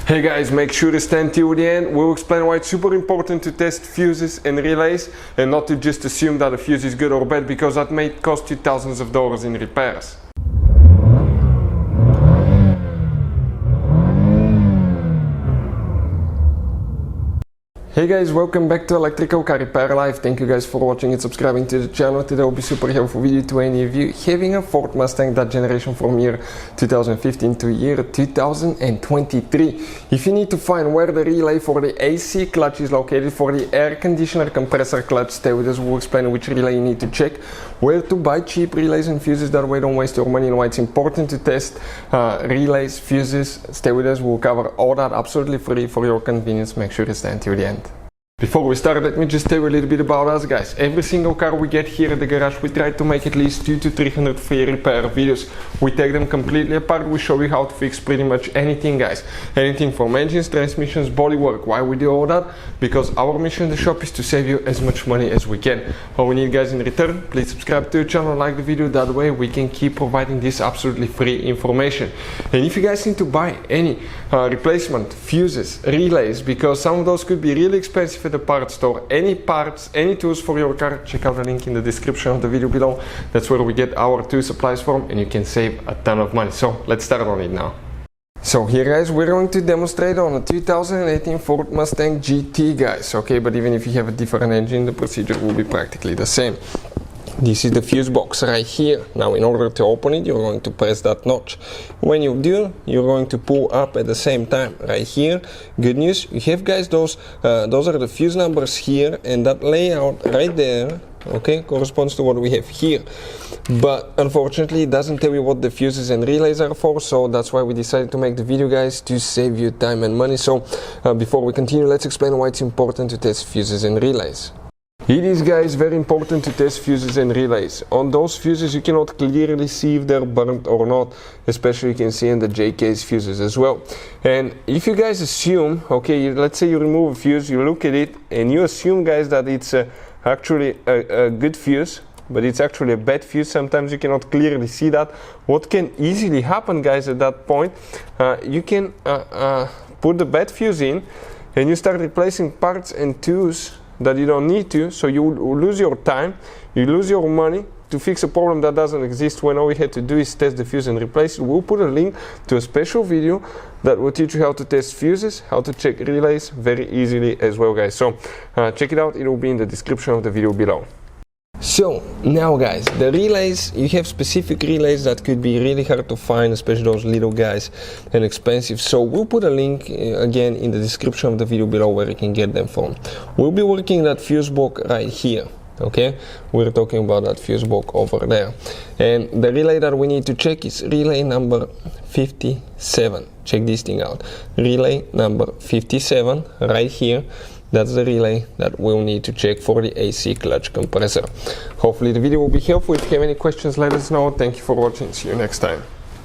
Hey guys, make sure to stand till the end. We'll explain why it's super important to test fuses and relays and not to just assume that a fuse is good or bad, because that may cost you thousands of dollars in repairs. Hey guys, welcome back to Electrical Car Repair Live. Thank you guys for watching and subscribing to the channel. Today will be super helpful video to any of you having a Ford Mustang, that generation from year 2015 to year 2023. If you need to find where the relay for the AC clutch is located, for the air conditioner compressor clutch, stay with us. We'll explain which relay you need to check, where to buy cheap relays and fuses, that way don't waste your money, and why it's important to test relays, fuses. Stay with us. We'll cover all that absolutely free for your convenience. Make sure to stay until the end. Before we start, let me just tell you a little bit about us, guys. Every single car we get here at the garage, we try to make at least 200 to 300 free repair videos. We take them completely apart. We show you how to fix pretty much anything, guys. Anything from engines, transmissions, bodywork. Why we do all that? Because our mission in the shop is to save you as much money as we can. All we need, guys, in return, please subscribe to the channel, like the video. That way we can keep providing this absolutely free information. And if you guys need to buy any replacement fuses, relays, because some of those could be really expensive at the parts store, any parts, any tools for your car, check out the link in the description of the video below. That's where we get our tool supplies from, and you can save a ton of money. So let's start on it now. So here, guys, we're going to demonstrate on a 2018 Ford Mustang GT, guys. Okay, but even if you have a different engine, the procedure will be practically the same. This is the fuse box right here. Now, in order to open it, you're going to press that notch. When you do, you're going to pull up at the same time right here. Good news, you have, guys, those are the fuse numbers here, and that layout right there, okay, corresponds to what we have here. But unfortunately, it doesn't tell you what the fuses and relays are for, so that's why we decided to make the video, guys, to save you time and money. So before we continue, let's explain why it's important to test fuses and relays. It is, guys, very important to test fuses and relays. On those fuses, you cannot clearly see if they're burnt or not, especially you can see in the J-case fuses as well. And if you guys assume, okay, let's say you remove a fuse, you look at it, and you assume, guys, that it's actually a good fuse, but it's actually a bad fuse. Sometimes you cannot clearly see that. What can easily happen, guys, at that point, you can put the bad fuse in, and you start replacing parts and tools that you don't need to, so you lose your time, you lose your money to fix a problem that doesn't exist, when all we had to do is test the fuse and replace it. We'll put a link to a special video that will teach you how to test fuses, how to check relays very easily as well, guys. So check it out, it will be in the description of the video below. So now, guys, the relays, you have specific relays that could be really hard to find, especially those little guys, and expensive. So we'll put a link again in the description of the video below where you can get them from. We'll be working that fuse box right here. Okay, we're talking about that fuse box over there, and the relay that we need to check is relay number 57. Check this thing out, relay number 57 right here. That's the relay that we'll need to check for the AC clutch compressor. Hopefully the video will be helpful. If you have any questions, let us know. Thank you for watching. See you next time.